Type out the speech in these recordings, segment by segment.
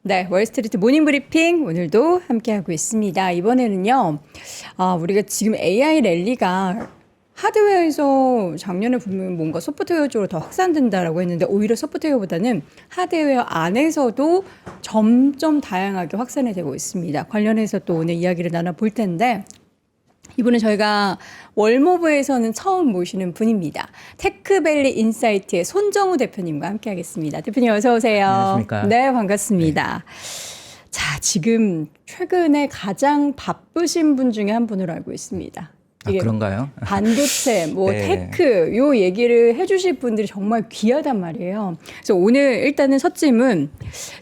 네, 월스트리트 모닝 브리핑 오늘도 함께하고 있습니다. 이번에는요, 우리가 지금 AI 랠리가 하드웨어에서 작년에 보면 뭔가 소프트웨어 쪽으로 더 확산된다라고 했는데 오히려 소프트웨어보다는 하드웨어 안에서도 점점 다양하게 확산이 되고 있습니다. 관련해서 또 오늘 이야기를 나눠볼 텐데 이분은 저희가 월모브에서는 처음 모시는 분입니다. 테크밸리 인사이트의 손정우 대표님과 함께하겠습니다. 대표님 어서 오세요. 안녕하십니까. 네, 반갑습니다. 자, 지금 최근에 가장 바쁘신 분 중에 한 분으로 알고 있습니다. 이게 그런가요? 반도체, 네. 테크, 요 얘기를 해주실 분들이 정말 귀하단 말이에요. 그래서 오늘 일단은 첫 질문,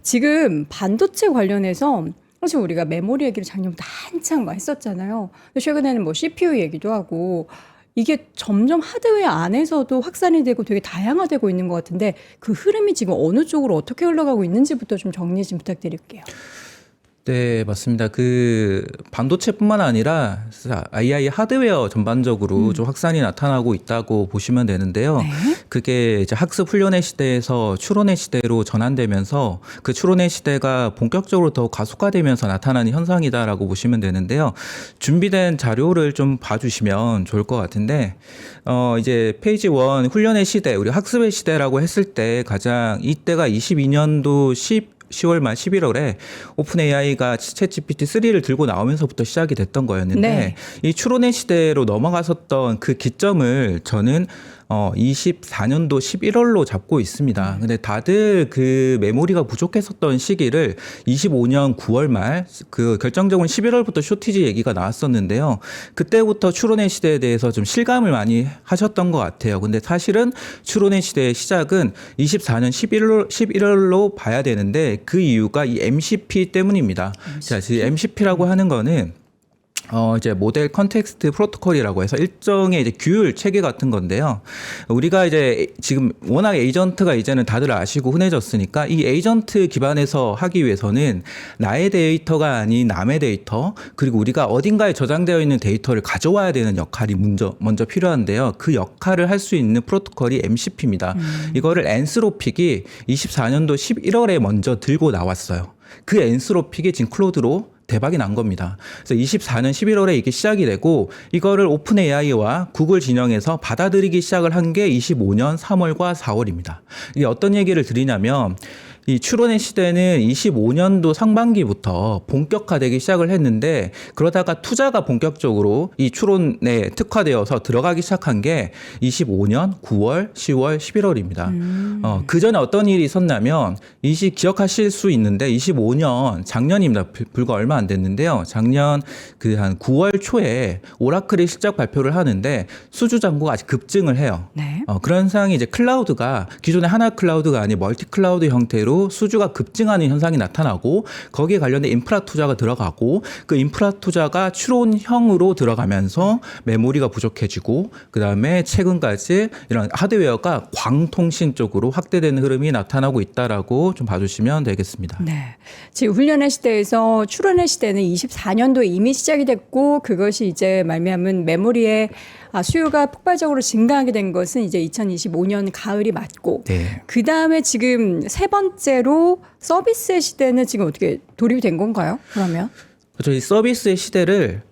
지금 반도체 관련해서 사실 우리가 메모리 얘기를 작년부터 한창 막 했었잖아요. 근데 최근에는 CPU 얘기도 하고 이게 점점 하드웨어 안에서도 확산이 되고 되게 다양화되고 있는 것 같은데 그 흐름이 지금 어느 쪽으로 어떻게 흘러가고 있는지부터 좀 정리 좀 부탁드릴게요. 네, 맞습니다. 그 반도체뿐만 아니라 AI 하드웨어 전반적으로 좀 확산이 나타나고 있다고 보시면 되는데요. 네. 그게 이제 학습 훈련의 시대에서 추론의 시대로 전환되면서 그 추론의 시대가 본격적으로 더 가속화되면서 나타나는 현상이다라고 보시면 되는데요. 준비된 자료를 좀 봐주시면 좋을 것 같은데, 이제 페이지 1 훈련의 시대, 우리 학습의 시대라고 했을 때 가장 이때가 22년도 10월 말 11월에 오픈 AI가 챗GPT 3를 들고 나오면서부터 시작이 됐던 거였는데 네. 이 추론의 시대로 넘어갔었던 그 기점을 저는 24년도 11월로 잡고 있습니다. 근데 다들 그 메모리가 부족했었던 시기를 25년 9월 말, 그 결정적으로 11월부터 쇼티지 얘기가 나왔었는데요. 그때부터 추론의 시대에 대해서 좀 실감을 많이 하셨던 것 같아요. 근데 사실은 추론의 시대의 시작은 24년 11월로 봐야 되는데 그 이유가 이 MCP 때문입니다. 자, 이 MCP라고 하는 거는 이제 모델 컨텍스트 프로토콜이라고 해서 일종의 이제 규율 체계 같은 건데요. 우리가 이제 지금 워낙 에이전트가 이제는 다들 아시고 흔해졌으니까 이 에이전트 기반에서 하기 위해서는 나의 데이터가 아닌 남의 데이터, 그리고 우리가 어딘가에 저장되어 있는 데이터를 가져와야 되는 역할이 먼저 필요한데요. 그 역할을 할 수 있는 프로토콜이 MCP입니다. 이거를 엔스로픽이 24년도 11월에 먼저 들고 나왔어요. 그 엔스로픽이 지금 클로드로 대박이 난 겁니다. 그래서 24년 11월에 이게 시작이 되고 이거를 오픈 AI와 구글 진영에서 받아들이기 시작을 한 게 25년 3월과 4월입니다. 이게 어떤 얘기를 드리냐면 이 추론의 시대는 25년도 상반기부터 본격화되기 시작을 했는데 그러다가 투자가 본격적으로 이 추론에 특화되어서 들어가기 시작한 게 25년 9월, 10월, 11월입니다. 그 전에 어떤 일이 있었냐면 기억하실 수 있는데 25년 작년입니다. 불과 얼마 안 됐는데요. 작년 그 한 9월 초에 오라클이 실적 발표를 하는데 수주 잔고가 아직 급증을 해요. 네. 그런 상황이 이제 클라우드가 기존의 하나 클라우드가 아닌 멀티 클라우드 형태로 수주가 급증하는 현상이 나타나고 거기에 관련된 인프라 투자가 들어가고 그 인프라 투자가 추론형으로 들어가면서 메모리가 부족해지고 그다음에 최근까지 이런 하드웨어가 광통신 쪽으로 확대되는 흐름이 나타나고 있다라고 좀 봐주시면 되겠습니다. 네. 지금 훈련의 시대에서 추론의 시대는 24년도에 이미 시작이 됐고 그것이 이제 말미암은 메모리의 수요가 폭발적으로 증가하게 된 것은 이제 2025년 가을이 맞고 네. 그 다음에 지금 세 번째로 서비스의 시대는 지금 어떻게 돌입이 된 건가요? 그러면? 저희 서비스의 시대를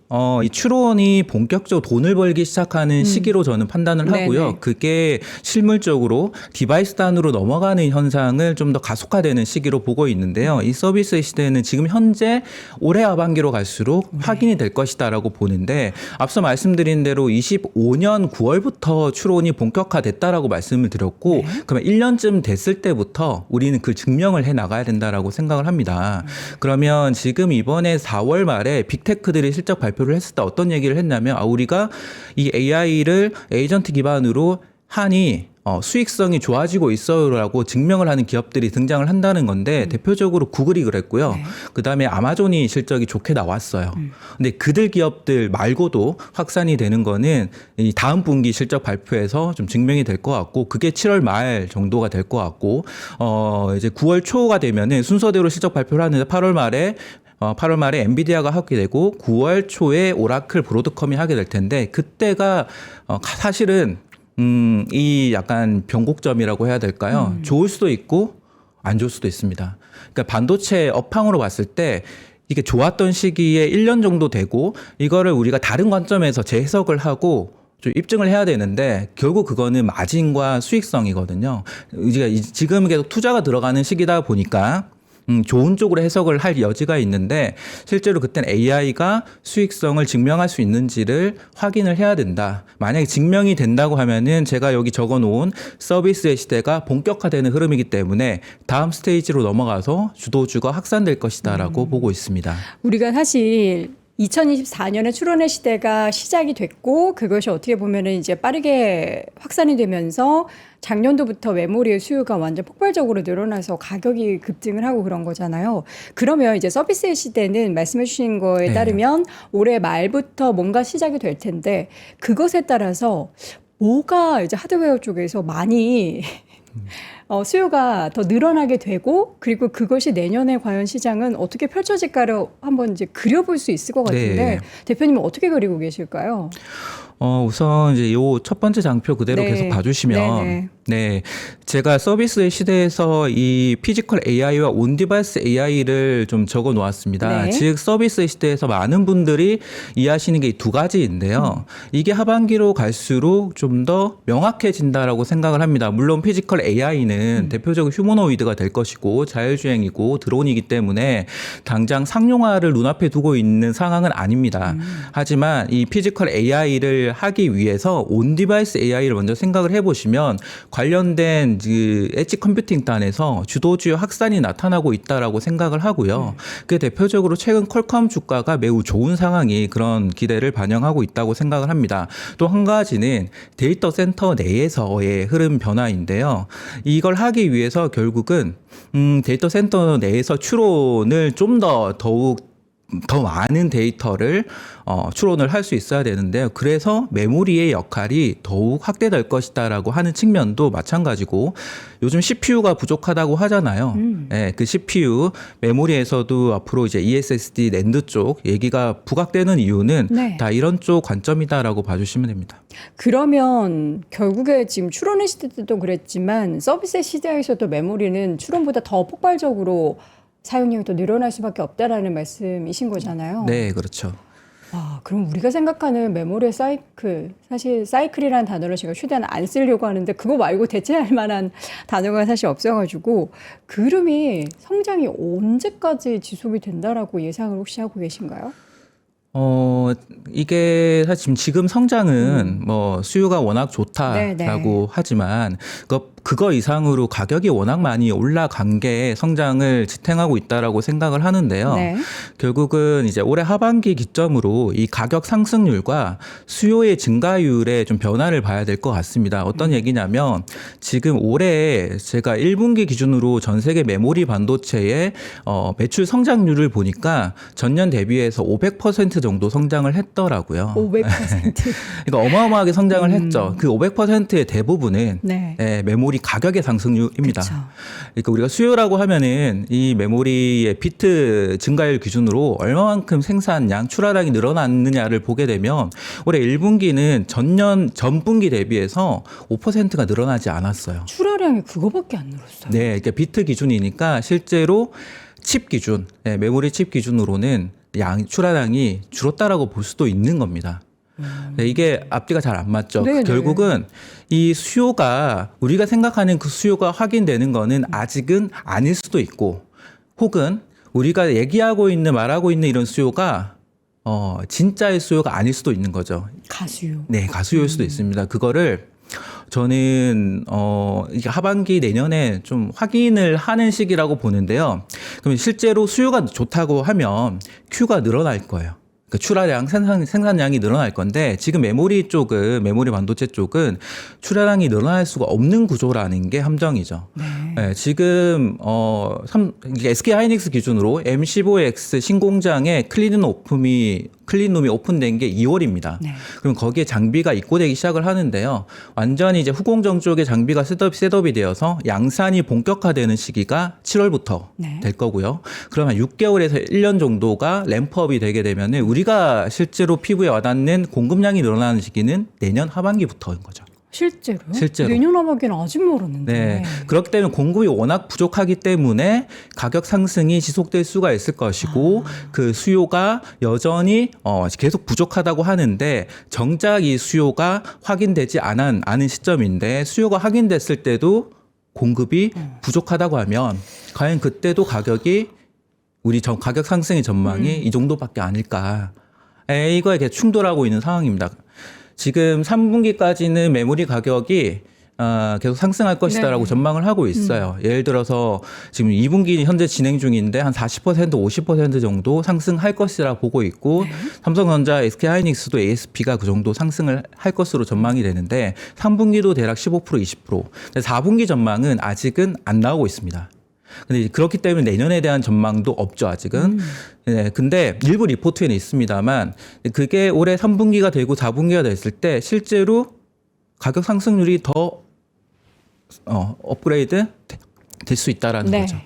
이 추론이 본격적으로 돈을 벌기 시작하는 시기로 저는 판단을 하고요. 네네. 그게 실물적으로 디바이스 단으로 넘어가는 현상을 좀 더 가속화되는 시기로 보고 있는데요. 이 서비스의 시대는 지금 현재 올해 하반기로 갈수록 확인이 될 것이다라고 보는데 앞서 말씀드린 대로 25년 9월부터 추론이 본격화됐다라고 말씀을 드렸고 그러면 1년쯤 됐을 때부터 우리는 그 증명을 해 나가야 된다라고 생각을 합니다. 그러면 지금 이번에 4월 말에 빅테크들이 실적 발표를 했을 때 어떤 얘기를 했냐면 우리가 이 AI를 에이전트 기반으로 하니 수익성이 좋아지고 있어요라고 증명을 하는 기업들이 등장을 한다는 건데 대표적으로 구글이 그랬고요. 네. 그다음에 아마존이 실적이 좋게 나왔어요. 근데 그들 기업들 말고도 확산이 되는 거는 이 다음 분기 실적 발표에서 좀 증명이 될 것 같고 그게 7월 말 정도가 될 것 같고 이제 9월 초가 되면은 순서대로 실적 발표를 하는데 8월 말에 엔비디아가 하게 되고 9월 초에 오라클 브로드컴이 하게 될 텐데 그때가 사실은 이 약간 변곡점이라고 해야 될까요? 좋을 수도 있고 안 좋을 수도 있습니다. 그러니까 반도체 업황으로 봤을 때 이게 좋았던 시기에 1년 정도 되고 이거를 우리가 다른 관점에서 재해석을 하고 좀 입증을 해야 되는데 결국 그거는 마진과 수익성이거든요. 우리가 지금 계속 투자가 들어가는 시기다 보니까 좋은 쪽으로 해석을 할 여지가 있는데 실제로 그때는 AI가 수익성을 증명할 수 있는지를 확인을 해야 된다. 만약에 증명이 된다고 하면은 제가 여기 적어놓은 서비스의 시대가 본격화되는 흐름이기 때문에 다음 스테이지로 넘어가서 주도주가 확산될 것이다라고 보고 있습니다. 우리가 사실 2024년에 출원의 시대가 시작이 됐고 그것이 어떻게 보면은 이제 빠르게 확산이 되면서 작년도부터 메모리의 수요가 완전 폭발적으로 늘어나서 가격이 급등을 하고 그런 거잖아요. 그러면 이제 서비스의 시대는 말씀해 주신 거에 네. 따르면 올해 말부터 뭔가 시작이 될 텐데 그것에 따라서 뭐가 이제 하드웨어 쪽에서 많이 수요가 더 늘어나게 되고 그리고 그것이 내년에 과연 시장은 어떻게 펼쳐질까를 한번 이제 그려볼 수 있을 것 같은데 네. 대표님은 어떻게 그리고 계실까요? 우선 이제 요 첫 번째 장표 그대로 네. 계속 봐주시면 네네. 네, 제가 서비스의 시대에서 이 피지컬 AI와 온디바이스 AI를 좀 적어 놓았습니다. 네. 즉 서비스의 시대에서 많은 분들이 이해하시는 게 이 두 가지인데요. 이게 하반기로 갈수록 좀 더 명확해진다라고 생각을 합니다. 물론 피지컬 AI는 대표적으로 휴머노이드가 될 것이고 자율주행이고 드론이기 때문에 당장 상용화를 눈앞에 두고 있는 상황은 아닙니다. 하지만 이 피지컬 AI를 하기 위해서 온디바이스 AI를 먼저 생각을 해보시면 관련된 그 엣지 컴퓨팅단에서 주도주의 확산이 나타나고 있다라고 생각을 하고요. 그 대표적으로 최근 퀄컴 주가가 매우 좋은 상황이 그런 기대를 반영하고 있다고 생각을 합니다. 또 한 가지는 데이터 센터 내에서의 흐름 변화인데요. 이걸 하기 위해서 결국은 데이터 센터 내에서 추론을 좀 더욱 더 많은 데이터를 추론을 할 수 있어야 되는데요. 그래서 메모리의 역할이 더욱 확대될 것이다라고 하는 측면도 마찬가지고 요즘 CPU가 부족하다고 하잖아요. 네, 그 CPU 메모리에서도 앞으로 이제 ESSD 낸드 쪽 얘기가 부각되는 이유는 네. 다 이런 쪽 관점이다라고 봐주시면 됩니다. 그러면 결국에 지금 추론의 시대 때도 그랬지만 서비스 시대에서도 메모리는 추론보다 더 폭발적으로 사용량이 더 늘어날 수밖에 없다라는 말씀이신 거잖아요. 네, 그렇죠. 와, 그럼 우리가 생각하는 메모리의 사이클, 사실 사이클이라는 단어를 제가 최대한 안 쓰려고 하는데 그거 말고 대체할 만한 단어가 사실 없어가지고 그 흐름이 성장이 언제까지 지속이 된다라고 예상을 혹시 하고 계신가요? 이게 사실 지금 성장은 뭐 수요가 워낙 좋다라고 네네. 하지만 그거 이상으로 가격이 워낙 많이 올라간 게 성장을 지탱하고 있다라고 생각을 하는데요. 네. 결국은 이제 올해 하반기 기점으로 이 가격 상승률과 수요의 증가율에 좀 변화를 봐야 될 것 같습니다. 어떤 얘기냐면 지금 올해 제가 1분기 기준으로 전 세계 메모리 반도체의 매출 성장률을 보니까 전년 대비해서 500% 정도 성장을 했더라고요. 500%. 그러니까 어마어마하게 성장을 했죠. 그 500%의 대부분은 네. 메모리 가격의 상승률입니다. 그쵸. 그러니까 우리가 수요라고 하면은 이 메모리의 비트 증가율 기준으로 얼마만큼 생산량, 출하량이 늘어났느냐를 보게 되면 올해 1분기는 전분기 대비해서 5%가 늘어나지 않았어요. 출하량이 그거밖에 안 늘었어요. 네, 그러니까 비트 기준이니까 실제로 칩 기준, 메모리 칩 기준으로는 출하량이 줄었다라고 볼 수도 있는 겁니다. 네, 이게 앞뒤가 잘 안 맞죠. 네네. 결국은 이 수요가 우리가 생각하는 그 수요가 확인되는 거는 아직은 아닐 수도 있고 혹은 우리가 말하고 있는 이런 수요가 진짜의 수요가 아닐 수도 있는 거죠. 가수요. 네, 가수요일 수도 있습니다. 그거를 저는 이게 하반기 내년에 좀 확인을 하는 시기라고 보는데요. 그러면 실제로 수요가 좋다고 하면 Q가 늘어날 거예요. 그러니까 출하량, 생산량이 늘어날 건데 지금 메모리 반도체 쪽은 출하량이 늘어날 수가 없는 구조라는 게 함정이죠. 네, 지금 SK 하이닉스 기준으로 M15X 신공장에 클린룸이 오픈된 게 2월입니다. 네. 그럼 거기에 장비가 입고되기 시작을 하는데요. 완전히 이제 후공정 쪽에 장비가 셋업이 되어서 양산이 본격화되는 시기가 7월부터 네. 될 거고요. 그러면 6개월에서 1년 정도가 램프업이 되게 되면은 우리가 실제로 피부에 와닿는 공급량이 늘어나는 시기는 내년 하반기부터인 거죠. 실제로? 내년 하반기는 아직 멀었는데. 네. 그렇기 때문에 공급이 워낙 부족하기 때문에 가격 상승이 지속될 수가 있을 것이고 그 수요가 여전히 계속 부족하다고 하는데 정작 이 수요가 확인되지 않은 시점인데 수요가 확인됐을 때도 공급이 부족하다고 하면 과연 그때도 가격이 가격 상승의 전망이 이 정도밖에 아닐까. 이거에 계속 충돌하고 있는 상황입니다. 지금 3분기까지는 메모리 가격이 계속 상승할 것이다라고 네. 전망을 하고 있어요. 예를 들어서 지금 2분기 현재 진행 중인데 한 40%, 50% 정도 상승할 것이라 보고 있고 삼성전자, SK하이닉스도 ASP가 그 정도 상승을 할 것으로 전망이 되는데 3분기도 대략 15%, 20%. 4분기 전망은 아직은 안 나오고 있습니다. 근데 그렇기 때문에 내년에 대한 전망도 없죠, 아직은. 네, 근데 일부 리포트에는 있습니다만 그게 올해 3분기가 되고 4분기가 됐을 때 실제로 가격 상승률이 더 업그레이드 될 수 있다라는 거죠.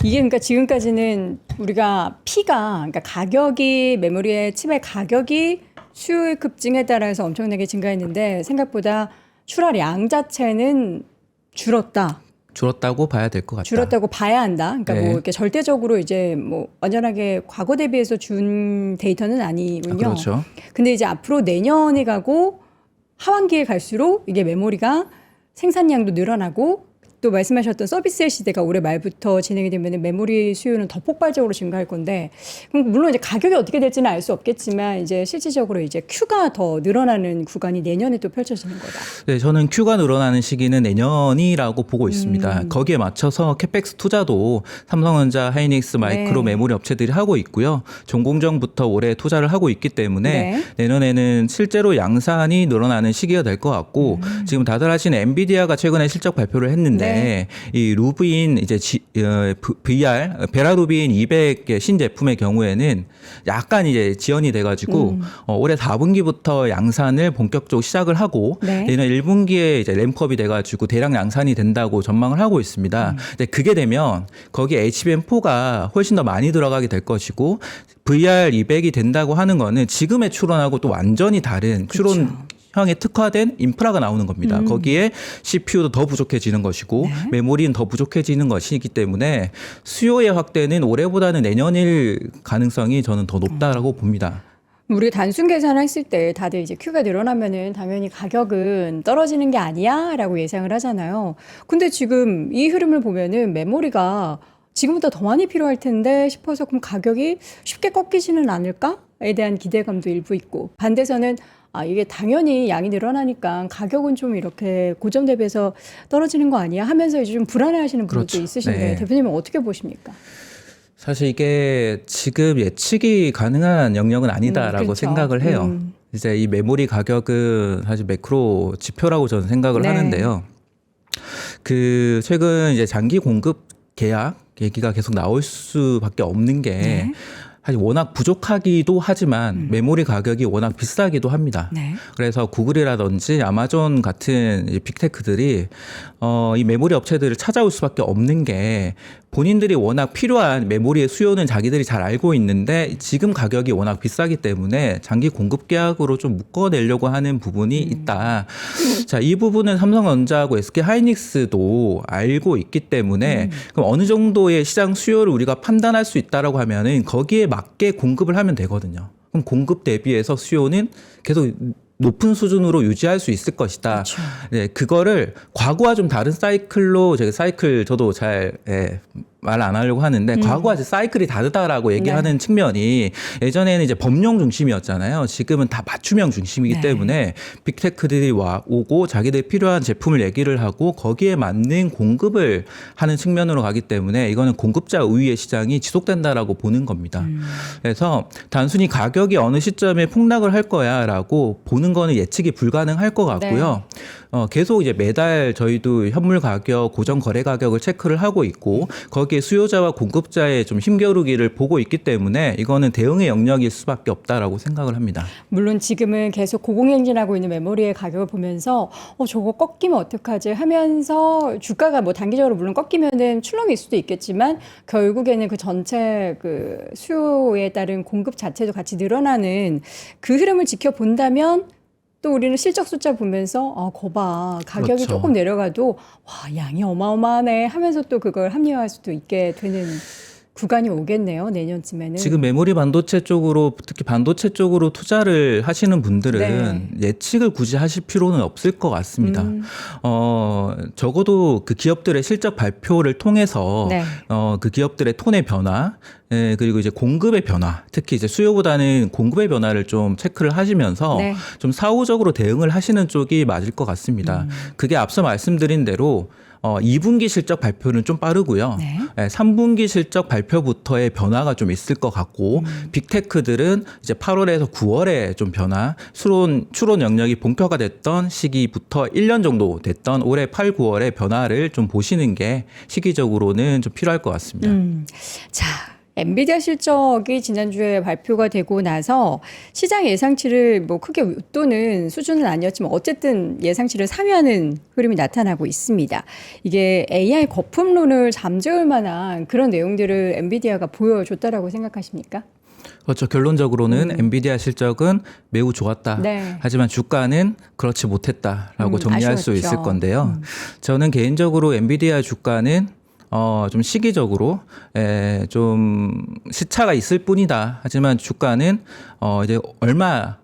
이게 그러니까 지금까지는 우리가 그러니까 가격이 메모리의 칩의 가격이 수요의 급증에 따라서 엄청나게 증가했는데 생각보다 출하량 자체는 줄었다고 봐야 될 것 같다. 줄었다고 봐야 한다. 그러니까 네. 뭐 이렇게 절대적으로 이제 뭐 완전하게 과거 대비해서 준 데이터는 아니군요. 그렇죠. 근데 이제 앞으로 내년에 가고 하반기에 갈수록 이게 메모리가 생산량도 늘어나고 또 말씀하셨던 서비스의 시대가 올해 말부터 진행이 되면 메모리 수요는 더 폭발적으로 증가할 건데 그럼 물론 이제 가격이 어떻게 될지는 알 수 없겠지만 이제 실질적으로 이제 Q가 더 늘어나는 구간이 내년에 또 펼쳐지는 거다. 네, 저는 Q가 늘어나는 시기는 내년이라고 보고 있습니다. 거기에 맞춰서 캐펙스 투자도 삼성전자, 하이닉스, 마이크로 네. 메모리 업체들이 하고 있고요. 종공정부터 올해 투자를 하고 있기 때문에 네. 내년에는 실제로 양산이 늘어나는 시기가 될 것 같고 지금 다들 아시는 엔비디아가 최근에 실적 발표를 했는데 이 루빈 이제 VR 베라루빈 200의 신제품의 경우에는 약간 이제 지연이 돼가지고 올해 4분기부터 양산을 본격적으로 시작을 하고 내년 1분기에 이제 램프업이 돼가지고 대량 양산이 된다고 전망을 하고 있습니다. 근데 그게 되면 거기에 HBM4가 훨씬 더 많이 들어가게 될 것이고 VR 200이 된다고 하는 거는 지금의 추론하고 또 완전히 다른 추론 형에 특화된 인프라가 나오는 겁니다. 거기에 CPU도 더 부족해지는 것이고 메모리는 더 부족해지는 것이기 때문에 수요의 확대는 올해보다는 내년일 가능성이 저는 더 높다라고 봅니다. 우리 단순 계산을 했을 때 다들 이제 Q가 늘어나면은 당연히 가격은 떨어지는 게 아니야라고 예상을 하잖아요. 근데 지금 이 흐름을 보면은 메모리가 지금보다 더 많이 필요할 텐데 싶어서 그럼 가격이 쉽게 꺾이지는 않을까에 대한 기대감도 일부 있고 반대서는 이게 당연히 양이 늘어나니까 가격은 좀 이렇게 고점 대비해서 떨어지는 거 아니야 하면서 이제 좀 불안해하시는 분들도 그렇죠. 있으신데 네. 대표님은 어떻게 보십니까? 사실 이게 지금 예측이 가능한 영역은 아니다라고 그렇죠. 생각을 해요. 이제 이 메모리 가격은 사실 매크로 지표라고 저는 생각을 하는데요. 그 최근 이제 장기 공급 계약 얘기가 계속 나올 수밖에 없는 게 사실 워낙 부족하기도 하지만 메모리 가격이 워낙 비싸기도 합니다. 그래서 구글이라든지 아마존 같은 빅테크들이 이 메모리 업체들을 찾아올 수밖에 없는 게 본인들이 워낙 필요한 메모리의 수요는 자기들이 잘 알고 있는데 지금 가격이 워낙 비싸기 때문에 장기 공급 계약으로 좀 묶어내려고 하는 부분이 있다. 자, 이 부분은 삼성전자하고 SK하이닉스도 알고 있기 때문에 그럼 어느 정도의 시장 수요를 우리가 판단할 수 있다라고 하면은 거기에 맞게 공급을 하면 되거든요. 그럼 공급 대비해서 수요는 계속 높은 수준으로 유지할 수 있을 것이다. 그렇죠. 네, 그거를 과거와 좀 다른 사이클로 제가 사이클 저도 잘 말 안 하려고 하는데 과거와 사이클이 다르다라고 얘기하는 측면이 예전에는 이제 법령 중심이었잖아요. 지금은 다 맞춤형 중심이기 때문에 빅테크들이 오고 자기들 필요한 제품을 얘기를 하고 거기에 맞는 공급을 하는 측면으로 가기 때문에 이거는 공급자 우위의 시장이 지속된다라고 보는 겁니다. 그래서 단순히 가격이 어느 시점에 폭락을 할 거야라고 보는 거는 예측이 불가능할 것 같고요. 계속 이제 매달 저희도 현물 가격, 고정 거래 가격을 체크를 하고 있고 거기에 수요자와 공급자의 좀 힘겨루기를 보고 있기 때문에 이거는 대응의 영역일 수밖에 없다라고 생각을 합니다. 물론 지금은 계속 고공행진하고 있는 메모리의 가격을 보면서 저거 꺾이면 어떡하지 하면서 주가가 뭐 단기적으로 물론 꺾이면은 출렁일 수도 있겠지만 결국에는 그 전체 그 수요에 따른 공급 자체도 같이 늘어나는 그 흐름을 지켜본다면 또 우리는 실적 숫자 보면서 거봐 가격이 그렇죠. 조금 내려가도 와 양이 어마어마하네 하면서 또 그걸 합리화할 수도 있게 되는 구간이 오겠네요. 내년쯤에는. 지금 메모리 반도체 쪽으로 특히 반도체 쪽으로 투자를 하시는 분들은 예측을 굳이 하실 필요는 없을 것 같습니다. 적어도 그 기업들의 실적 발표를 통해서 네. 그 기업들의 톤의 변화, 그리고 이제 공급의 변화, 특히 이제 수요보다는 공급의 변화를 좀 체크를 하시면서 네. 좀 사후적으로 대응을 하시는 쪽이 맞을 것 같습니다. 그게 앞서 말씀드린 대로 2분기 실적 발표는 좀 빠르고요. 네. 3분기 실적 발표부터의 변화가 좀 있을 것 같고 빅테크들은 이제 8월에서 9월에 좀 변화, 추론 영역이 본격화됐던 시기부터 1년 정도 됐던 올해 8, 9월의 변화를 좀 보시는 게 시기적으로는 좀 필요할 것 같습니다. 자, 엔비디아 실적이 지난주에 발표가 되고 나서 시장 예상치를 뭐 크게 웃도는 수준은 아니었지만 어쨌든 예상치를 상회하는 흐름이 나타나고 있습니다. 이게 AI 거품론을 잠재울 만한 그런 내용들을 엔비디아가 보여줬다라고 생각하십니까? 그렇죠. 결론적으로는 엔비디아 실적은 매우 좋았다. 네. 하지만 주가는 그렇지 못했다라고 정리할 수 아쉬웠죠. 있을 건데요. 저는 개인적으로 엔비디아 주가는 좀 시기적으로 좀 시차가 있을 뿐이다. 하지만 주가는 이제 얼마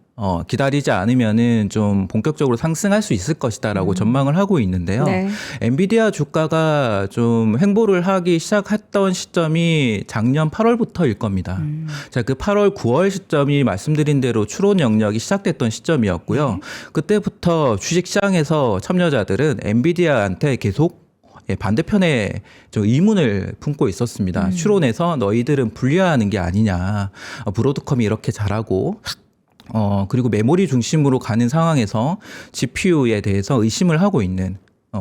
기다리지 않으면은 좀 본격적으로 상승할 수 있을 것이다라고 전망을 하고 있는데요. 네. 엔비디아 주가가 좀 횡보를 하기 시작했던 시점이 작년 8월부터일 겁니다. 자, 그 8월, 9월 시점이 말씀드린 대로 추론 영역이 시작됐던 시점이었고요. 그때부터 주식시장에서 참여자들은 엔비디아한테 계속 반대편에 좀 의문을 품고 있었습니다. 추론에서 너희들은 불리하는 게 아니냐. 브로드컴이 이렇게 잘하고 그리고 메모리 중심으로 가는 상황에서 GPU에 대해서 의심을 하고 있는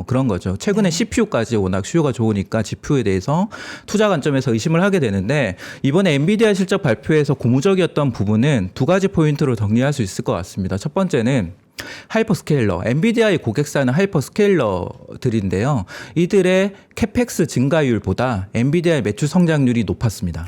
그런 거죠. 최근에 CPU까지 워낙 수요가 좋으니까 GPU에 대해서 투자 관점에서 의심을 하게 되는데 이번에 엔비디아 실적 발표에서 고무적이었던 부분은 두 가지 포인트로 정리할 수 있을 것 같습니다. 첫 번째는 하이퍼스케일러, 엔비디아의 고객사는 하이퍼스케일러들인데요. 이들의 캐펙스 증가율보다 엔비디아의 매출 성장률이 높았습니다.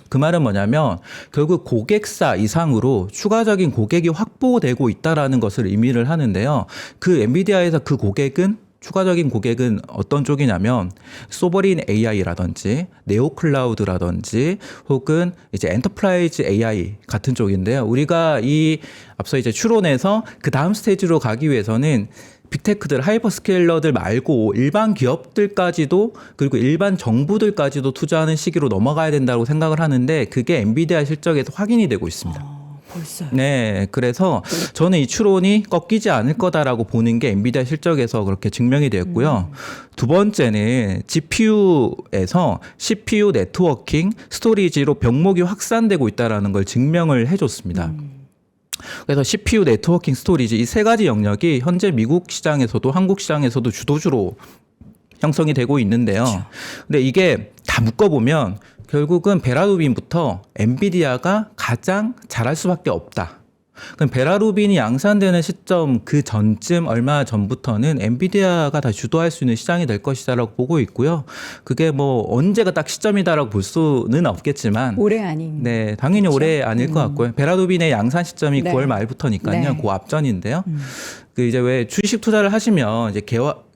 그 말은 뭐냐면 결국 고객사 이상으로 추가적인 고객이 확보되고 있다라는 것을 의미를 하는데요. 그 엔비디아에서 그 고객은 추가적인 고객은 어떤 쪽이냐면 소버린 AI라든지 네오클라우드라든지 혹은 이제 엔터프라이즈 AI 같은 쪽인데요. 우리가 이 앞서 이제 추론에서 그 다음 스테이지로 가기 위해서는 빅테크들, 하이퍼스케일러들 말고 일반 기업들까지도 그리고 일반 정부들까지도 투자하는 시기로 넘어가야 된다고 생각을 하는데 그게 엔비디아 실적에서 확인이 되고 있습니다. 벌써요. 네, 그래서 저는 이 추론이 꺾이지 않을 거다라고 보는 게 엔비디아 실적에서 그렇게 증명이 되었고요. 두 번째는 GPU에서 CPU 네트워킹, 스토리지로 병목이 확산되고 있다라는 걸 증명을 해줬습니다. 그래서 CPU, 네트워킹, 스토리지 이 세 가지 영역이 현재 미국 시장에서도 한국 시장에서도 주도주로 형성이 되고 있는데요. 그렇죠. 근데 이게 다 묶어보면 결국은 베라루빈부터 엔비디아가 가장 잘할 수밖에 없다. 그럼 베라루빈이 양산되는 시점 그 전쯤 얼마 전부터는 엔비디아가 다 주도할 수 있는 시장이 될 것이다라고 보고 있고요. 그게 뭐 언제가 딱 시점이다라고 볼 수는 없겠지만 올해 아닌. 네, 당연히 그렇죠? 올해 아닐 것 같고요. 베라루빈의 양산 시점이 네. 9월 말부터니까요. 네. 그 앞전인데요. 그 이제 왜 주식 투자를 하시면 이제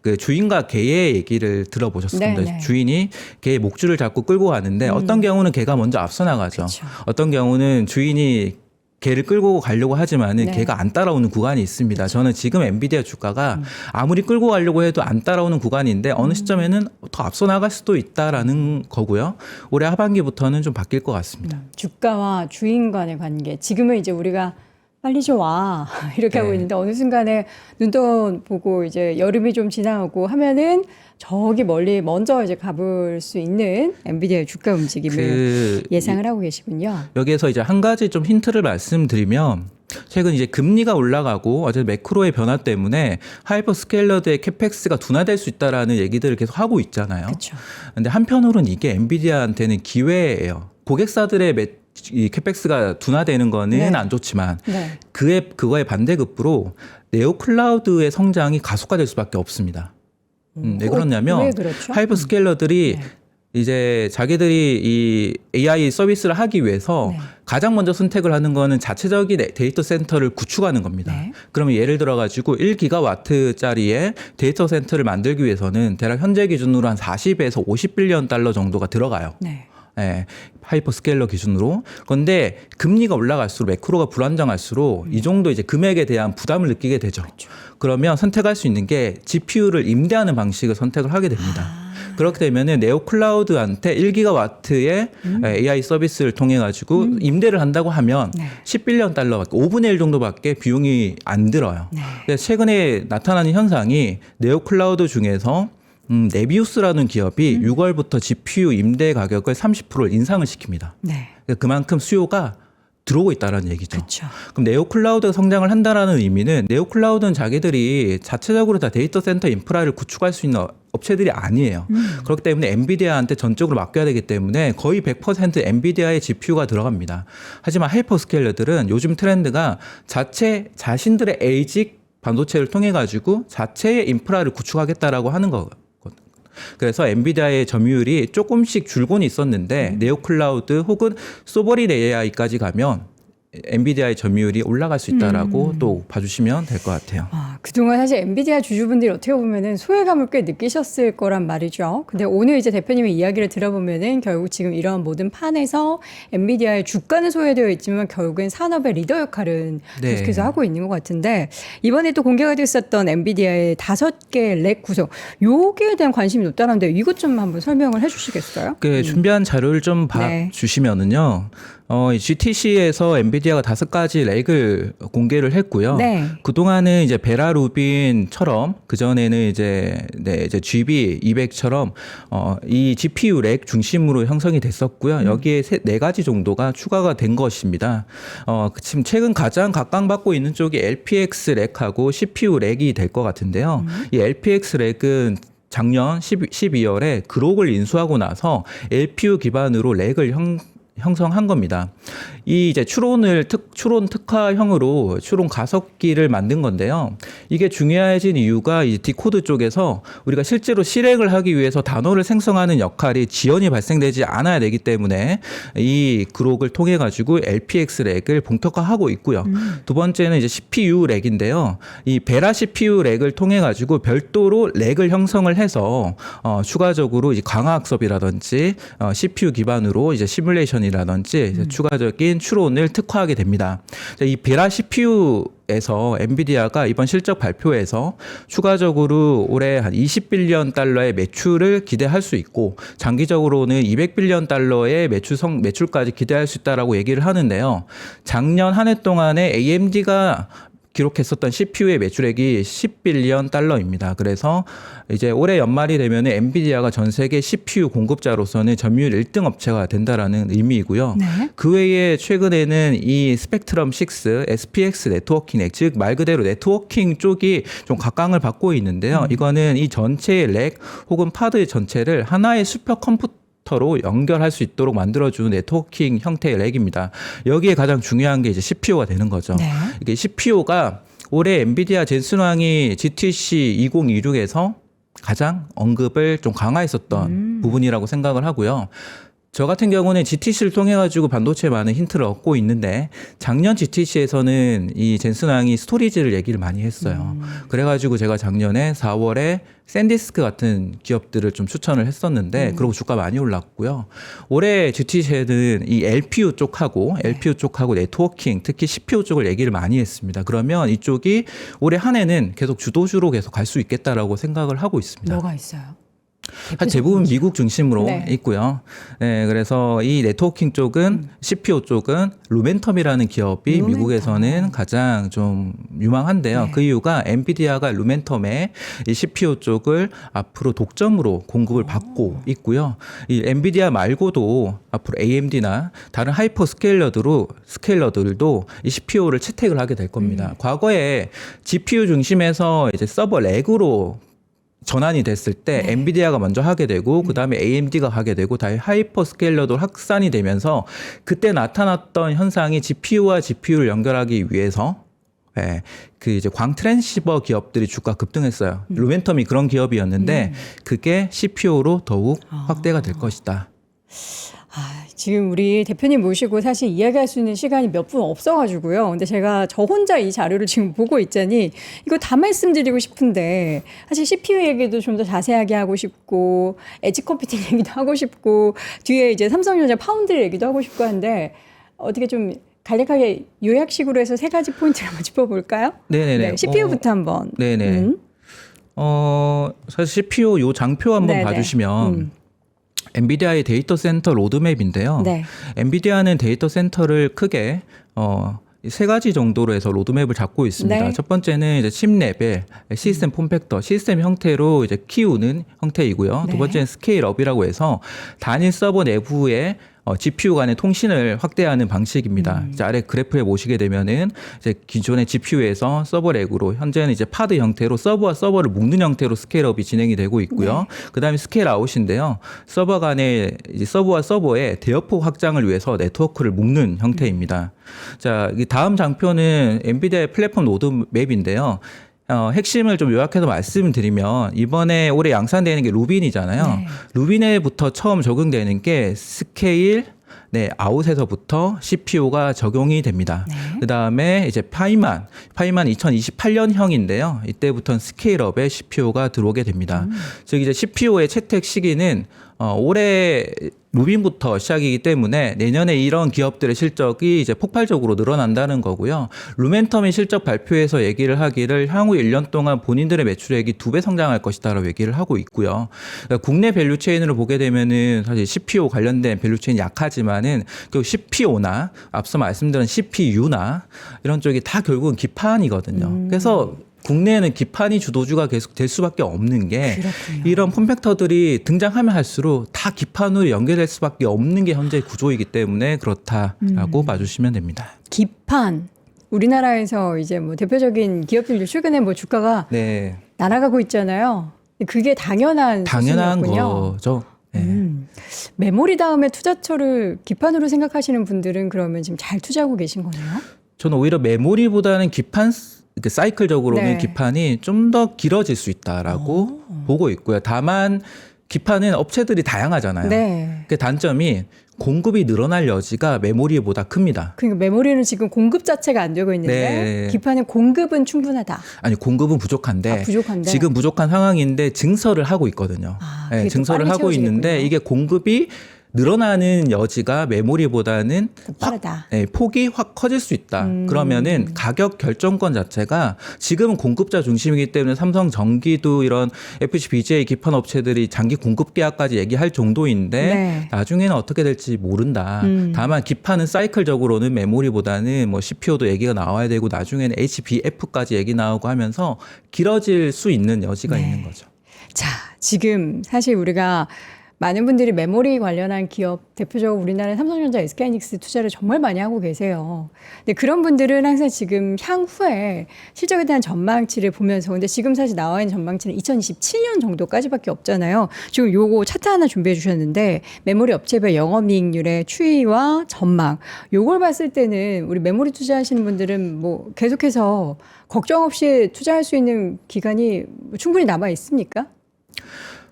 그 주인과 개의 얘기를 들어보셨습니다. 네, 네. 주인이 개의 목줄을 잡고 끌고 가는데 어떤 경우는 개가 먼저 앞서 나가죠. 그쵸. 어떤 경우는 주인이 개를 끌고 가려고 하지만은 네. 개가 안 따라오는 구간이 있습니다. 저는 지금 엔비디아 주가가 아무리 끌고 가려고 해도 안 따라오는 구간인데 어느 시점에는 더 앞서 나갈 수도 있다라는 거고요. 올해 하반기부터는 좀 바뀔 것 같습니다. 주가와 주인 간의 관계. 지금은 이제 우리가 빨리 좀 와. 이렇게 하고 네. 있는데 어느 순간에 눈떠 보고 이제 여름이 좀 지나고 하면은 저기 멀리 먼저 이제 가볼 수 있는 엔비디아의 주가 움직임을 예상을 하고 계시군요. 여기에서 이제 한 가지 좀 힌트를 말씀드리면 최근 이제 금리가 올라가고 어제 매크로의 변화 때문에 하이퍼스케일러들의 캐펙스가 둔화될 수 있다라는 얘기들을 계속 하고 있잖아요. 그렇죠. 근데 한편으로는 이게 엔비디아한테는 기회예요. 고객사들의 이 캐펙스가 둔화되는 거는 네. 안 좋지만 네. 그거의 반대급부로 네오클라우드의 성장이 가속화될 수밖에 없습니다. 왜 그러냐면 왜 그렇죠? 하이퍼스케일러들이 네. 이제 자기들이 이 AI 서비스를 하기 위해서 네. 가장 먼저 선택을 하는 거는 자체적인 데이터 센터를 구축하는 겁니다. 네. 그러면 예를 들어 가지고 1기가와트짜리의 데이터 센터를 만들기 위해서는 대략 현재 기준으로 한 40에서 50빌리언 달러 정도가 들어가요. 네. 예, 하이퍼스케일러 기준으로. 그런데 금리가 올라갈수록 매크로가 불안정할수록 이 정도 이제 금액에 대한 부담을 느끼게 되죠. 그렇죠. 그러면 선택할 수 있는 게 GPU를 임대하는 방식을 선택을 하게 됩니다. 그렇게 되면은 네오클라우드한테 1기가와트의 AI 서비스를 통해 가지고 임대를 한다고 하면 네. 10빌리언 달러밖에 5분의 1 정도밖에 비용이 안 들어요. 네. 그래서 최근에 나타나는 현상이 네오클라우드 중에서 네비우스라는 기업이 6월부터 GPU 임대 가격을 30% 인상을 시킵니다. 네. 그만큼 수요가 들어오고 있다는 얘기죠. 그렇죠. 그럼 네오클라우드가 성장을 한다라는 의미는 네오클라우드는 자기들이 자체적으로 다 데이터 센터 인프라를 구축할 수 있는 업체들이 아니에요. 그렇기 때문에 엔비디아한테 전적으로 맡겨야 되기 때문에 거의 100% 엔비디아의 GPU가 들어갑니다. 하지만 하이퍼스케일러들은 요즘 트렌드가 자신들의 에이직 반도체를 통해 가지고 자체의 인프라를 구축하겠다라고 하는 거. 그래서 엔비디아의 점유율이 조금씩 줄고는 있었는데 네오클라우드 혹은 소버린 AI까지 가면 엔비디아의 점유율이 올라갈 수 있다라고 또 봐주시면 될 것 같아요. 그동안 사실 엔비디아 주주분들이 어떻게 보면은 소외감을 꽤 느끼셨을 거란 말이죠. 근데 오늘 이제 대표님의 이야기를 들어보면은 결국 지금 이런 모든 판에서 엔비디아의 주가는 소외되어 있지만 결국엔 산업의 리더 역할은 네. 계속해서 하고 있는 것 같은데 이번에 또 공개가 됐었던 엔비디아의 5개 렉 구성 요기에 대한 관심이 높다는데 이것 좀 한번 설명을 해주시겠어요? 준비한 자료를 좀 네. 봐주시면은요. 이 GTC에서 엔비디아가 5가지 렉을 공개를 했고요. 네. 그동안은 이제 베라루빈처럼 그전에는 이제 GB200처럼 이 GPU 렉 중심으로 형성이 됐었고요. 여기에 4가지 정도가 추가가 된 것입니다. 지금 최근 가장 각광받고 있는 쪽이 LPX 렉하고 CPU 렉이 될 것 같은데요. 이 LPX 렉은 작년 12월에 그록을 인수하고 나서 LPU 기반으로 렉을 형성한 겁니다. 이 이제 추론 특화형으로 추론 가속기를 만든 건데요. 이게 중요해진 이유가 이 디코드 쪽에서 우리가 실제로 실행을 하기 위해서 단어를 생성하는 역할이 지연이 발생되지 않아야 되기 때문에 이 그록을 통해 가지고 LPX 렉을 본격화하고 있고요. 두 번째는 이제 CPU 렉인데요. 이 베라 CPU 렉을 통해 가지고 별도로 렉을 형성을 해서 추가적으로 이제 광학섭이라든지 CPU 기반으로 이제 시뮬레이션이라든지 추가적인 추론을 특화하게 됩니다. 이 베라 CPU에서 엔비디아가 이번 실적 발표에서 추가적으로 올해 한 20빌리언 달러의 매출을 기대할 수 있고 장기적으로는 200빌리언 달러의 매출까지 기대할 수 있다라고 얘기를 하는데요. 작년 한 해 동안에 AMD가 기록했었던 CPU의 매출액이 10빌리언 달러입니다. 그래서 이제 올해 연말이 되면 엔비디아가 전 세계 CPU 공급자로서는 점유율 1등 업체가 된다라는 의미이고요. 네. 그 외에 최근에는 이 스펙트럼 6, SPX 네트워킹 넥, 즉 말 그대로 네트워킹 쪽이 좀 각광을 받고 있는데요. 이거는 이 전체의 렉 혹은 파드 전체를 하나의 슈퍼 컴퓨터로 연결할 수 있도록 만들어주는 네트워킹 형태의 렉입니다. 여기에 가장 중요한 게 이제 CPU가 되는 거죠. 네. 이게 CPU가 올해 엔비디아 젠슨왕이 GTC 2026에서 가장 언급을 좀 강화했었던 부분이라고 생각을 하고요. 저 같은 경우는 GTC를 통해 가지고 반도체에 많은 힌트를 얻고 있는데 작년 GTC에서는 이 젠슨왕이 스토리지를 얘기를 많이 했어요. 그래가지고 제가 작년에 4월에 샌디스크 같은 기업들을 좀 추천을 했었는데 그리고 주가 많이 올랐고요. 올해 GTC에는 이 LPU 쪽하고 네트워킹 특히 CPU 쪽을 얘기를 많이 했습니다. 그러면 이쪽이 올해 한 해는 계속 주도주로 계속 갈 수 있겠다라고 생각을 하고 있습니다. 뭐가 있어요? 대부분 미국 중심으로 네. 있고요. 네, 그래서 이 네트워킹 쪽은 CPU 쪽은 루멘텀이라는 기업이 루멘텀. 미국에서는 가장 좀 유망한데요. 네. 그 이유가 엔비디아가 루멘텀의 이 CPU 쪽을 앞으로 독점으로 공급을 받고 있고요. 이 엔비디아 말고도 앞으로 AMD나 다른 하이퍼 스케일러들도 이 CPU를 채택을 하게 될 겁니다. 과거에 GPU 중심에서 이제 서버 렉으로 전환이 됐을 때 엔비디아가 먼저 하게 되고 그다음에 AMD가 하게 되고 다 하이퍼 스케일러도 확산이 되면서 그때 나타났던 현상이 GPU와 GPU를 연결하기 위해서 예, 그 이제 광 트랜시버 기업들이 주가 급등했어요. 루멘텀이 그런 기업이었는데 그게 CPO로 더욱 확대가 될 것이다. 지금 우리 대표님 모시고 사실 이야기할 수 있는 시간이 몇 분 없어가지고요. 근데 제가 저 혼자 이 자료를 지금 보고 있자니 이거 다 말씀드리고 싶은데 사실 CPU 얘기도 좀 더 자세하게 하고 싶고 엣지 컴퓨팅 얘기도 하고 싶고 뒤에 이제 삼성전자 파운드리 얘기도 하고 싶고 한데 어떻게 좀 간략하게 요약식으로 해서 세 가지 포인트를 한번 짚어볼까요? 네네네. 네, CPU부터 한번. 네네. 사실 CPU 요 장표 한번 네네. 봐주시면 엔비디아의 데이터 센터 로드맵인데요. 네. 엔비디아는 데이터 센터를 크게 세 가지 정도로 해서 로드맵을 잡고 있습니다. 네. 첫 번째는 이제 칩 레벨, 시스템 폼팩터, 시스템 형태로 이제 키우는 형태이고요. 네. 두 번째는 스케일업이라고 해서 단일 서버 내부에 GPU 간의 통신을 확대하는 방식입니다. 이제 아래 그래프에 보시게 되면은 이제 기존의 GPU에서 서버 렉으로 현재는 이제 파드 형태로 서버와 서버를 묶는 형태로 스케일업이 진행이 되고 있고요. 그다음에 스케일아웃인데요. 서버 간의 이제 서버와 서버의 대역폭 확장을 위해서 네트워크를 묶는 형태입니다. 자, 이 다음 장표는 엔비디아의 플랫폼 로드맵인데요. 핵심을 좀 요약해서 말씀드리면 이번에 올해 양산되는 게 루빈이잖아요. 네. 루빈에부터 처음 적용되는 게 스케일 아웃에서부터 CPU가 적용이 됩니다. 네. 그다음에 이제 파이만 2028년형인데요. 이때부터는 스케일업에 CPU가 들어오게 됩니다. 즉 이제 CPU의 채택 시기는 올해 루빈부터 시작이기 때문에 내년에 이런 기업들의 실적이 이제 폭발적으로 늘어난다는 거고요. 루멘텀이 실적 발표에서 얘기를 하기를 향후 1년 동안 본인들의 매출액이 2배 성장할 것이다라고 얘기를 하고 있고요. 그러니까 국내 밸류체인으로 보게 되면은 사실 CPO 관련된 밸류체인이 약하지만은 결국 CPO나 앞서 말씀드린 CPU나 이런 쪽이 다 결국은 기판이거든요. 그래서 국내에는 기판이 주도주가 계속 될 수밖에 없는 게 그렇군요. 이런 폼팩터들이 등장하면 할수록 다 기판으로 연결될 수밖에 없는 게 현재 구조이기 때문에 그렇다라고 봐주시면 됩니다. 기판. 우리나라에서 이제 뭐 대표적인 기업들도 최근에 뭐 주가가 네, 날아가고 있잖아요. 그게 당연한 수순이었군요. 거죠. 네. 메모리 다음에 투자처를 기판으로 생각하시는 분들은 그러면 지금 잘 투자하고 계신 거네요? 저는 오히려 메모리보다는 기판 사이클적으로는 네. 기판이 좀 더 길어질 수 있다라고 보고 있고요. 다만 기판은 업체들이 다양하잖아요. 네. 그 단점이 공급이 늘어날 여지가 메모리보다 큽니다. 그러니까 메모리는 지금 공급 자체가 안 되고 있는데 네. 기판은 공급은 충분하다. 아니 공급은 부족한데, 부족한데. 지금 부족한 상황인데 증설을 하고 있거든요. 아, 네, 그게 또 증설을 빨리 하고 있는데 채워지겠군요. 이게 공급이 늘어나는 여지가 메모리보다는 빠르다. 네, 폭이 확 커질 수 있다. 그러면은 가격 결정권 자체가 지금은 공급자 중심이기 때문에 삼성전기도 이런 FCBGA 기판 업체들이 장기 공급 계약까지 얘기할 정도인데 네. 나중에는 어떻게 될지 모른다. 다만 기판은 사이클적으로는 메모리보다는 뭐 CPU도 얘기가 나와야 되고 나중에는 HBF까지 얘기 나오고 하면서 길어질 수 있는 여지가 네. 있는 거죠. 자, 지금 사실 우리가 많은 분들이 메모리 관련한 기업, 대표적으로 우리나라 삼성전자, SK하이닉스 투자를 정말 많이 하고 계세요. 근데 그런 분들은 항상 지금 향후에 실적에 대한 전망치를 보면서, 근데 지금 사실 나와 있는 전망치는 2027년 정도까지밖에 없잖아요. 지금 요거 차트 하나 준비해 주셨는데, 메모리 업체별 영업이익률의 추이와 전망. 요걸 봤을 때는 우리 메모리 투자하시는 분들은 뭐 계속해서 걱정 없이 투자할 수 있는 기간이 충분히 남아 있습니까?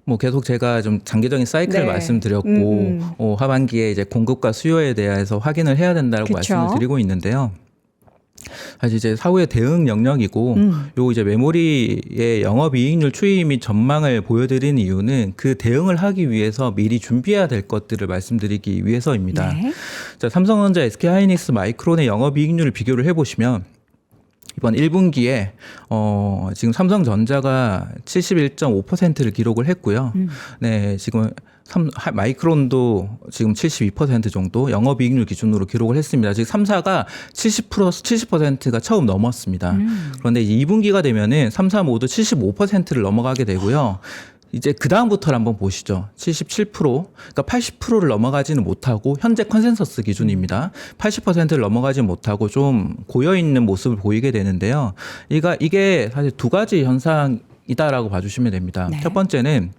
뭐 계속 제가 좀 장기적인 사이클을 네. 말씀드렸고 하반기에 이제 공급과 수요에 대해서 확인을 해야 된다고 그쵸. 말씀을 드리고 있는데요. 사실 이제 사후의 대응 영역이고 요 이제 메모리의 영업이익률 추이 및 전망을 보여드린 이유는 그 대응을 하기 위해서 미리 준비해야 될 것들을 말씀드리기 위해서입니다. 네. 자, 삼성전자, SK하이닉스, 마이크론의 영업이익률을 비교를 해보시면 이번 1분기에 지금 삼성전자가 71.5%를 기록을 했고요. 네, 지금 마이크론도 지금 72% 정도 영업이익률 기준으로 기록을 했습니다. 지금 3사가 70%가 처음 넘었습니다. 그런데 이제 2분기가 되면은 3사 모두 75%를 넘어가게 되고요. 이제 그 다음부터를 한번 보시죠. 77%, 그러니까 80%를 넘어가지는 못하고 현재 컨센서스 기준입니다. 80%를 넘어가지 못하고 좀 고여 있는 모습을 보이게 되는데요. 이게 사실 두 가지 현상이다라고 봐주시면 됩니다. 네. 첫 번째는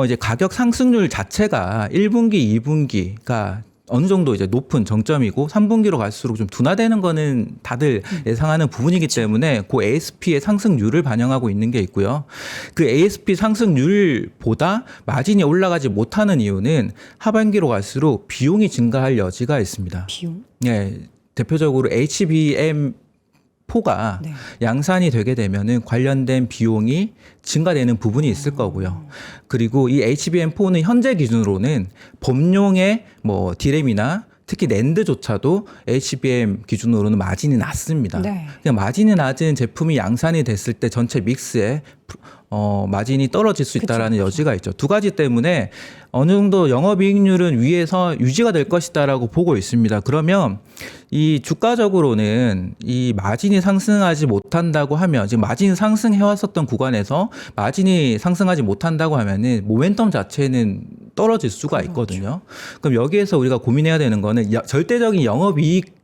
이제 가격 상승률 자체가 1분기, 2분기가 어느 정도 이제 높은 정점이고 3분기로 갈수록 좀 둔화되는 거는 다들 예상하는 부분이기 때문에 그 ASP의 상승률을 반영하고 있는 게 있고요. 그 ASP 상승률보다 마진이 올라가지 못하는 이유는 하반기로 갈수록 비용이 증가할 여지가 있습니다. 비용? 네, 대표적으로 HBM 포가 네. 양산이 되게 되면은 관련된 비용이 증가되는 부분이 있을 거고요. 그리고 이 HBM4는 현재 기준으로는 범용의 뭐 디램이나 특히 낸드조차도 HBM 기준으로는 마진이 낮습니다. 네. 그냥 마진이 낮은 제품이 양산이 됐을 때 전체 믹스에 마진이 떨어질 수 있다라는 여지가 있죠. 두 가지 때문에 어느 정도 영업이익률은 위에서 유지가 될 것이다라고 보고 있습니다. 그러면 이 주가적으로는 이 마진이 상승하지 못한다고 하면 지금 마진 상승해 왔었던 구간에서 마진이 상승하지 못한다고 하면은 모멘텀 자체는 떨어질 수가 있거든요. 그럼 여기에서 우리가 고민해야 되는 거는 절대적인 영업이익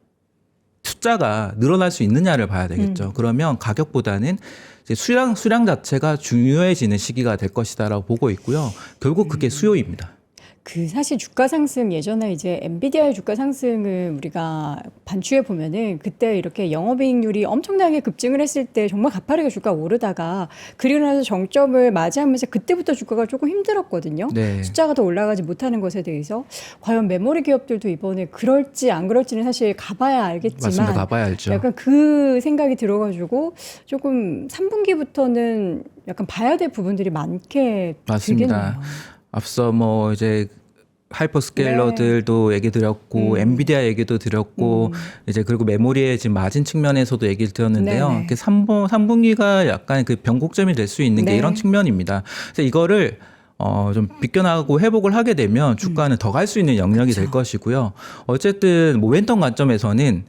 숫자가 늘어날 수 있느냐를 봐야 되겠죠. 그러면 가격보다는 이제 수량 자체가 중요해지는 시기가 될 것이다라고 보고 있고요. 결국 그게 수요입니다. 그 사실 주가 상승 예전에 이제 엔비디아의 주가 상승을 우리가 반추해 보면은 그때 이렇게 영업이익률이 엄청나게 급증을 했을 때 정말 가파르게 주가가 오르다가 그리고 나서 정점을 맞이하면서 그때부터 주가가 조금 힘들었거든요. 네. 숫자가 더 올라가지 못하는 것에 대해서 과연 메모리 기업들도 이번에 그럴지 안 그럴지는 사실 가봐야 알겠지만 맞습니다. 가봐야 알죠. 약간 그 생각이 들어가지고 조금 3분기부터는 약간 봐야 될 부분들이 많게 맞습니다. 들겠네요. 앞서 뭐 이제 하이퍼스케일러들도 얘기 드렸고 엔비디아 얘기도 드렸고 이제 그리고 메모리의 지금 마진 측면에서도 얘기를 드렸는데요. 네네. 이렇게 3분기가 약간 그 변곡점이 될 수 있는 게 네. 이런 측면입니다. 그래서 이거를 좀 비껴나가고 회복을 하게 되면 주가는 더 갈 수 있는 영역이 될 것이고요. 어쨌든 모멘텀 관점에서는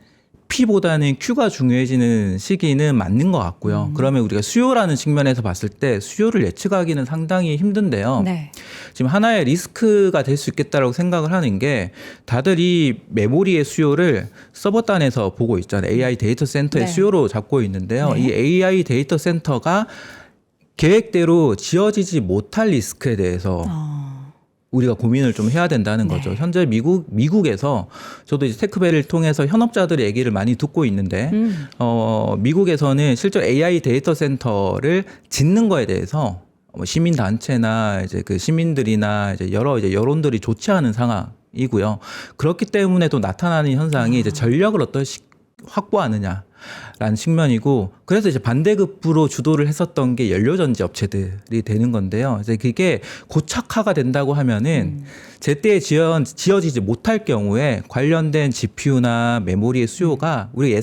P보다는 Q가 중요해지는 시기는 맞는 것 같고요. 그러면 우리가 수요라는 측면에서 봤을 때 수요를 예측하기는 상당히 힘든데요. 네. 지금 하나의 리스크가 될 수 있겠다라고 생각을 하는 게 다들 이 메모리의 수요를 서버단에서 보고 있잖아요. AI 데이터 센터의 네. 수요로 잡고 있는데요. 네. 이 AI 데이터 센터가 계획대로 지어지지 못할 리스크에 대해서 우리가 고민을 좀 해야 된다는 거죠. 현재 미국에서 저도 이제 테크벨을 통해서 현업자들의 얘기를 많이 듣고 있는데, 미국에서는 실제 AI 데이터 센터를 짓는 거에 대해서 시민 단체나 이제 그 시민들이나 이제 여러 이제 여론들이 좋지 않은 상황이고요. 그렇기 때문에 또 나타나는 현상이 이제 전력을 어떻게 확보하느냐라는 측면이고, 그래서 이제 반대급부로 주도를 했었던 게 연료전지 업체들이 되는 건데요. 이제 그게 고착화가 된다고 하면은 제때에 지어지지 못할 경우에 관련된 GPU나 메모리의 수요가 우리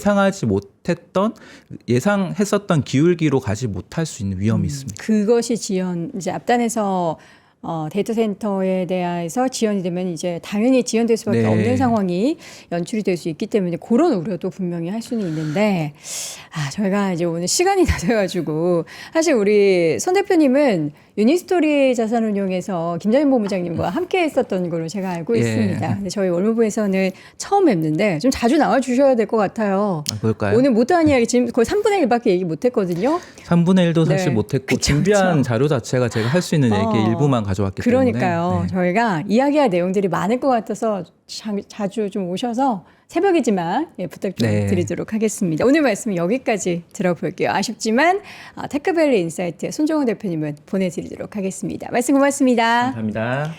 예상했었던 기울기로 가지 못할 수 있는 위험이 있습니다. 그것이 이제 앞단에서 데이터 센터에 대해서 지연이 되면 이제 당연히 지연될 수밖에 네. 없는 상황이 연출이 될 수 있기 때문에 그런 우려도 분명히 할 수는 있는데 저희가 이제 오늘 시간이 다 돼가지고 사실 우리 손 대표님은 유니스토리 자산운용에서 김장인 본부장님과 함께 했었던 걸로 제가 알고 예. 있습니다. 근데 저희 원무부에서는 처음 뵙는데 좀 자주 나와 주셔야 될 것 같아요. 볼까요? 오늘 못한 이야기 지금 거의 3분의 1밖에 얘기 못했거든요. 3분의 1도 사실 네. 못했고 그쵸, 준비한 그쵸. 자료 자체가 제가 할 수 있는 얘기 일부만 가져왔기 그러니까요. 때문에. 네. 저희가 이야기할 내용들이 많을 것 같아서 자주 좀 오셔서 새벽이지만 부탁 좀 네. 드리도록 하겠습니다. 오늘 말씀 여기까지 들어볼게요. 아쉽지만 테크밸리 인사이트의 손정훈 대표님은 보내드리도록 하겠습니다. 말씀 고맙습니다. 감사합니다.